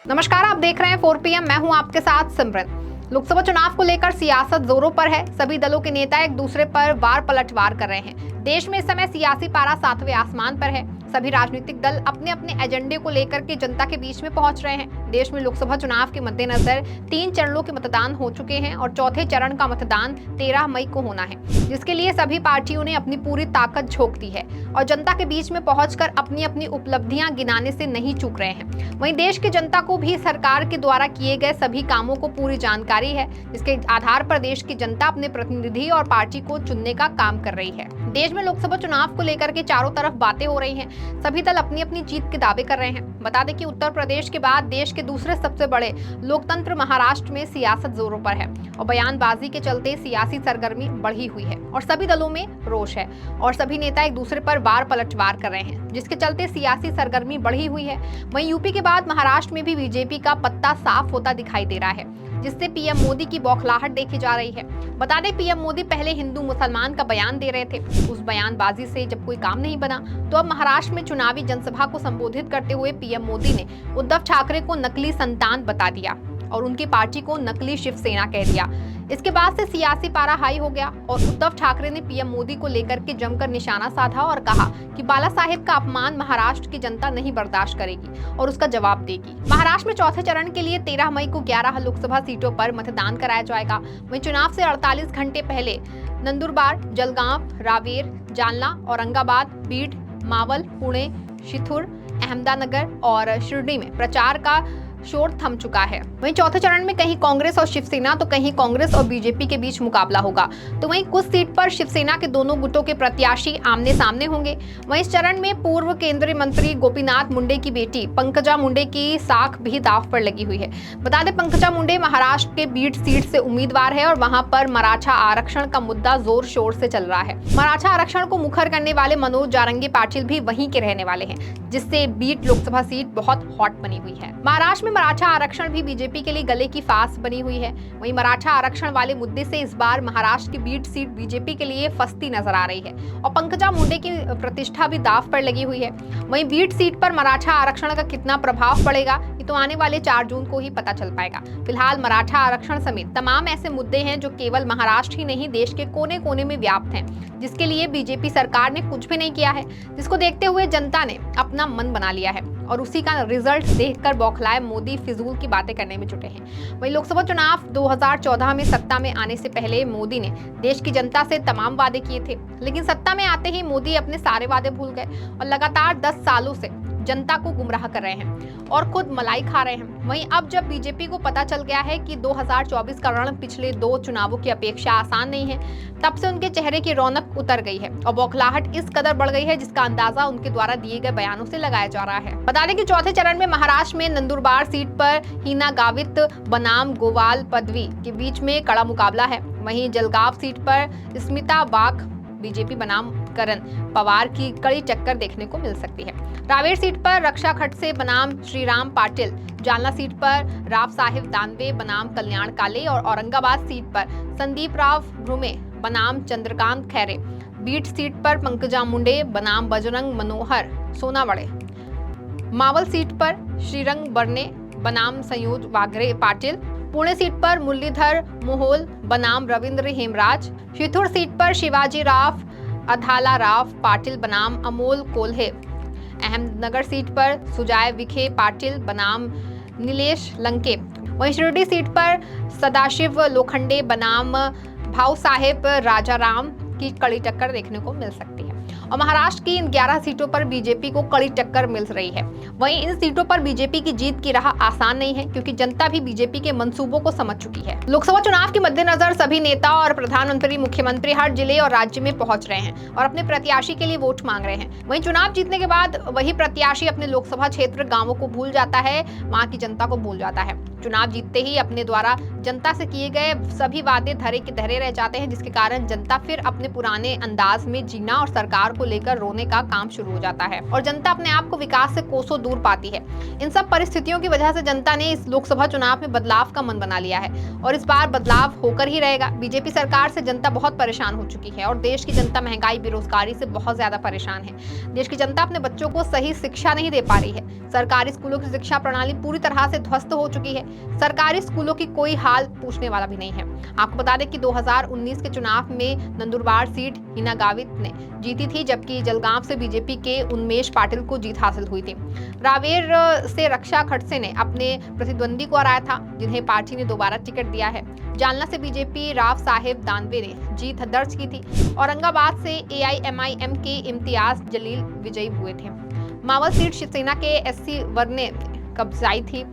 नमस्कार, आप देख रहे हैं 4 PM। मैं हूं आपके साथ सिमरन। लोकसभा चुनाव को लेकर सियासत जोरों पर है। सभी दलों के नेता एक दूसरे पर वार पलटवार कर रहे हैं। देश में इस समय सियासी पारा 7वें आसमान पर है। सभी राजनीतिक दल अपने अपने एजेंडे को लेकर के जनता के बीच में पहुंच रहे हैं। देश में लोकसभा चुनाव के मद्देनजर 3 चरणों के मतदान हो चुके हैं और चौथे चरण का मतदान 13 मई को होना है, जिसके लिए सभी पार्टियों ने अपनी पूरी ताकत झोंक दी है और जनता के बीच में पहुंचकर अपनी अपनी उपलब्धियां गिनाने से नहीं चूक रहे हैं। वहीं देश की जनता को भी सरकार के द्वारा किए गए सभी कामों को पूरी जानकारी है, जिसके आधार पर देश की जनता अपने प्रतिनिधि और पार्टी को चुनने का काम कर रही है। देश में लोकसभा चुनाव को लेकर के चारों तरफ बातें हो रही हैं। सभी दल अपनी अपनी जीत के दावे कर रहे हैं। बता दें कि उत्तर प्रदेश के बाद देश के दूसरे सबसे बड़े लोकतंत्र महाराष्ट्र में सियासत जोरों पर है और बयानबाजी के चलते सियासी सरगर्मी बढ़ी हुई है और सभी दलों में रोष है और सभी नेता एक दूसरे पर वार पलटवार कर रहे हैं, जिसके चलते सियासी सरगर्मी बढ़ी हुई है। वहीं यूपी के बाद महाराष्ट्र में भी बीजेपी का पत्ता साफ होता दिखाई दे रहा है, जिससे पीएम मोदी की बौखलाहट देखी जा रही है। बता दें, पीएम मोदी पहले हिंदू मुसलमान का बयान दे रहे थे। उस बयानबाजी से जब कोई काम नहीं बना तो अब महाराष्ट्र में चुनावी जनसभा को संबोधित करते हुए पीएम मोदी ने उद्धव ठाकरे को नकली संतान बता दिया और उनकी पार्टी को नकली शिवसेना कह दिया। इसके बाद से सियासी पारा हाई हो गया और उद्धव ठाकरे ने पीएम मोदी को लेकर के जमकर निशाना साधा और कहा कि बाला साहेब का अपमान महाराष्ट्र की जनता नहीं बर्दाश्त करेगी और उसका जवाब देगी। महाराष्ट्र में चौथे चरण के लिए 13 मई को 11 लोकसभा सीटों पर मतदान कराया जाएगा। वहीं चुनाव से 48 घंटे पहले नंदुरबार, जलगांव, रावेर, जालना, औरंगाबाद, बीड, मावल, पुणे, शिथुर, अहमदानगर और शिरडी में प्रचार का शोर थम चुका है। वहीं चौथे चरण में कहीं कांग्रेस और शिवसेना तो कहीं कांग्रेस और बीजेपी के बीच मुकाबला होगा, तो वहीं कुछ सीट पर शिवसेना के दोनों गुटों के प्रत्याशी आमने सामने होंगे। वहीं इस चरण में पूर्व केंद्रीय मंत्री गोपीनाथ मुंडे की बेटी पंकजा मुंडे की साख भी दांव पर लगी हुई है। बता दें, पंकजा मुंडे महाराष्ट्र के बीड सीट से उम्मीदवार है और वहां पर मराठा आरक्षण का मुद्दा जोर शोर से चल रहा है। मराठा आरक्षण को मुखर करने वाले मनोज जारंगी पाटिल भी वहीं के रहने वाले हैं, जिससे बीड लोकसभा सीट बहुत हॉट बनी हुई है। महाराष्ट्र में मराठा आरक्षण भी बीजेपी के लिए गले की फांस बनी हुई है। वहीं मराठा आरक्षण वाले मुद्दे से इस बार महाराष्ट्र की बीड सीट बीजेपी के लिए फंसती नजर आ रही है और पंकजा मुंडे की प्रतिष्ठा भी दांव पर लगी हुई है। वहीं बीड सीट पर मराठा आरक्षण का कितना प्रभाव पड़ेगा, ये तो आने वाले 4 जून को ही पता चल पाएगा। फिलहाल मराठा आरक्षण समेत तमाम ऐसे मुद्दे हैं जो केवल महाराष्ट्र ही नहीं देश के कोने कोने में व्याप्त हैं, जिसके लिए बीजेपी सरकार ने कुछ भी नहीं किया है, जिसको देखते हुए जनता ने अपना मन बना लिया है और उसी का रिजल्ट देखकर बौखलाए मोदी फिजूल की बातें करने में जुटे हैं। वहीं लोकसभा चुनाव 2014 में सत्ता में आने से पहले मोदी ने देश की जनता से तमाम वादे किए थे, लेकिन सत्ता में आते ही मोदी अपने सारे वादे भूल गए और लगातार 10 सालों से जनता को गुमराह कर रहे हैं और खुद मलाई खा रहे हैं। वहीं अब जब बीजेपी को पता चल गया है कि 2024 का रण पिछले 2 चुनावों की अपेक्षा आसान नहीं है, तब से उनके चेहरे की रौनक उतर गई है और बौखलाहट इस कदर बढ़ गई है, जिसका अंदाजा उनके द्वारा दिए गए बयानों से लगाया जा रहा है। बता दें कि चौथे चरण में महाराष्ट्र में नंदुरबार सीट पर हिना गावित बनाम गोपाल पदवी के बीच में कड़ा मुकाबला है। वहीं जलगांव सीट पर स्मिता वाघ बीजेपी बनाम करण पवार की कड़ी टक्कर देखने को मिल सकती है। रावेर सीट पर रक्षा खड़से बनाम श्रीराम पाटिल, जालना सीट पर राव साहिब दानवे बनाम कल्याण काले और औरंगाबाद सीट पर संदीप राव भ्रुमे बनाम चंद्रकांत खैरे, बीड सीट पर पंकजा मुंडे बनाम बजरंग मनोहर सोनावड़े, मावल सीट पर श्रीरंग बरने बनाम संयोज वाघरे पाटिल, पुणे सीट पर मुरलीधर मोहोल बनाम रविंद्र हेमराज, शिथुर सीट पर शिवाजी राव अधाला राव पाटिल बनाम अमोल कोल्हे, अहमदनगर सीट पर सुजाय विखे पाटिल बनाम नीलेश लंके, वहीं शिरडी सीट पर सदाशिव लोखंडे बनाम भाऊ साहेब राजाराम की कड़ी टक्कर देखने को मिल सकती है और महाराष्ट्र की इन 11 सीटों पर बीजेपी को कड़ी टक्कर मिल रही है। वहीं इन सीटों पर बीजेपी की जीत की राह आसान नहीं है, क्योंकि जनता भी बीजेपी के मंसूबों को समझ चुकी है। लोकसभा चुनाव के मद्देनजर सभी नेता और प्रधानमंत्री, मुख्यमंत्री हर जिले और राज्य में पहुंच रहे हैं और अपने प्रत्याशी के लिए वोट मांग रहे हैं। वहीं चुनाव जीतने के बाद वही प्रत्याशी अपने लोकसभा क्षेत्र गाँवों को भूल जाता है, वहाँ की जनता को भूल जाता है चुनाव जीतते ही अपने द्वारा जनता से किए गए सभी वादे धरे के धरे रह जाते हैं, जिसके कारण जनता फिर अपने पुराने अंदाज में जीना और सरकार को लेकर रोने का काम शुरू हो जाता है और जनता अपने आप को विकास से कोसों दूर पाती है। इन सब परिस्थितियों की वजह से जनता ने इस लोकसभा चुनाव में बदलाव का मन बना लिया है और इस बार बदलाव होकर ही रहेगा। बीजेपी सरकार से जनता बहुत परेशान हो चुकी है और देश की जनता महंगाई, बेरोजगारी से बहुत ज्यादा परेशान है। देश की जनता अपने बच्चों को सही शिक्षा नहीं दे पा रही है। सरकारी स्कूलों की शिक्षा प्रणाली पूरी तरह से ध्वस्त हो चुकी है। सरकारी स्कूलों की कोई हाल पूछने वाला भी नहीं है। आपको बता दें कि 2019 के चुनाव में नंदुरबार सीट हिना गावित ने जीती थी, जबकि जलगांव से बीजेपी के उन्मेष पाटिल को जीत हासिल हुई थी। रावेर से रक्षा खड़से ने अपने प्रतिद्वंदी को हराया था, जिन्हें पार्टी ने दोबारा टिकट दिया है। जालना से बीजेपी राव साहेब दानवे ने जीत दर्ज की थी। औरंगाबाद से AIMIM के इम्तियाज जलील विजयी हुए थे। मावल सीट शिवसेना के SC वर्ग ने कब्जाई थी,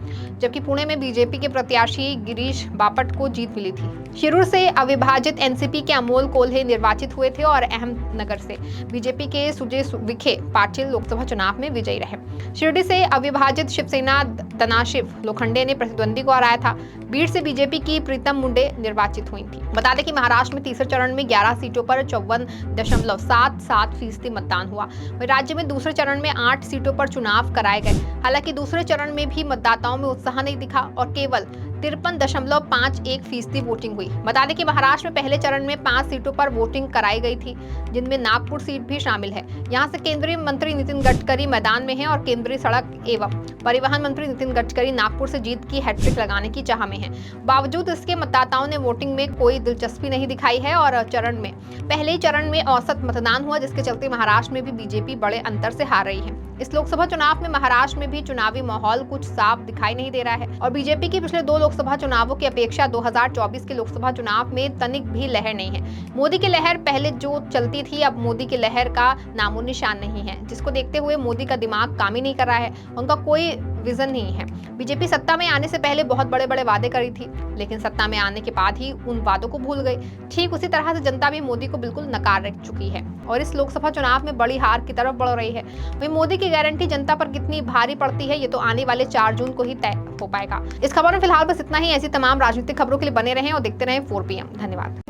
जबकि पुणे में बीजेपी के प्रत्याशी गिरीश बापट को जीत मिली थी। शिरूर से अविभाजित NCP के अमोल कोल्हे निर्वाचित हुए थे और अहमदनगर से बीजेपी के सुजय विखे पाटिल लोकसभा चुनाव में विजयी रहे। शिरडी से अविभाजित शिवसेना दनाशिव लोखंडे ने प्रतिद्वंदी को हराया था। बीड़ से बीजेपी की प्रीतम मुंडे निर्वाचित हुई थी। बता दें कि महाराष्ट्र में तीसरे चरण में 11 सीटों पर 54.77% मतदान हुआ। वहीं राज्य में दूसरे चरण में 8 सीटों पर चुनाव कराए गए। हालांकि दूसरे चरण में भी मतदाताओं में उत्साह नहीं दिखा और केवल 53.51% वोटिंग हुई। बता दें कि महाराष्ट्र में पहले चरण में 5 सीटों पर वोटिंग कराई गई थी, जिनमें नागपुर सीट भी शामिल है। यहां से केंद्रीय मंत्री नितिन गडकरी मैदान में हैं और केंद्रीय सड़क एवं परिवहन मंत्री नितिन गडकरी नागपुर से जीत की हैट्रिक लगाने की चाह में हैं। बावजूद इसके मतदाताओं ने वोटिंग में कोई दिलचस्पी नहीं दिखाई है और पहले ही चरण में औसत मतदान हुआ, जिसके चलते महाराष्ट्र में भी बीजेपी बड़े अंतर से हार रही है। इस लोकसभा चुनाव में महाराष्ट्र में भी चुनावी माहौल कुछ साफ दिखाई नहीं दे रहा है और बीजेपी की पिछले 2 लोकसभा चुनावों की अपेक्षा 2024 के लोकसभा चुनाव में तनिक भी लहर नहीं है। मोदी की लहर पहले जो चलती थी, अब मोदी की लहर का नामो निशान नहीं है, जिसको देखते हुए मोदी का दिमाग काम ही नहीं कर रहा है। उनका कोई विजन नहीं है। बीजेपी सत्ता में आने से पहले बहुत बड़े बड़े वादे करी थी, लेकिन सत्ता में आने के बाद ही उन वादों को भूल गई। ठीक उसी तरह से जनता भी मोदी को बिल्कुल नकार रख चुकी है और इस लोकसभा चुनाव में बड़ी हार की तरफ बढ़ रही है। वहीं मोदी की गारंटी जनता पर कितनी भारी पड़ती है, ये तो आने वाले 4 जून को ही तय हो पाएगा। इस खबर में फिलहाल बस इतना ही। ऐसी तमाम राजनीतिक खबरों के लिए बने रहें और देखते रहें 4PM। धन्यवाद।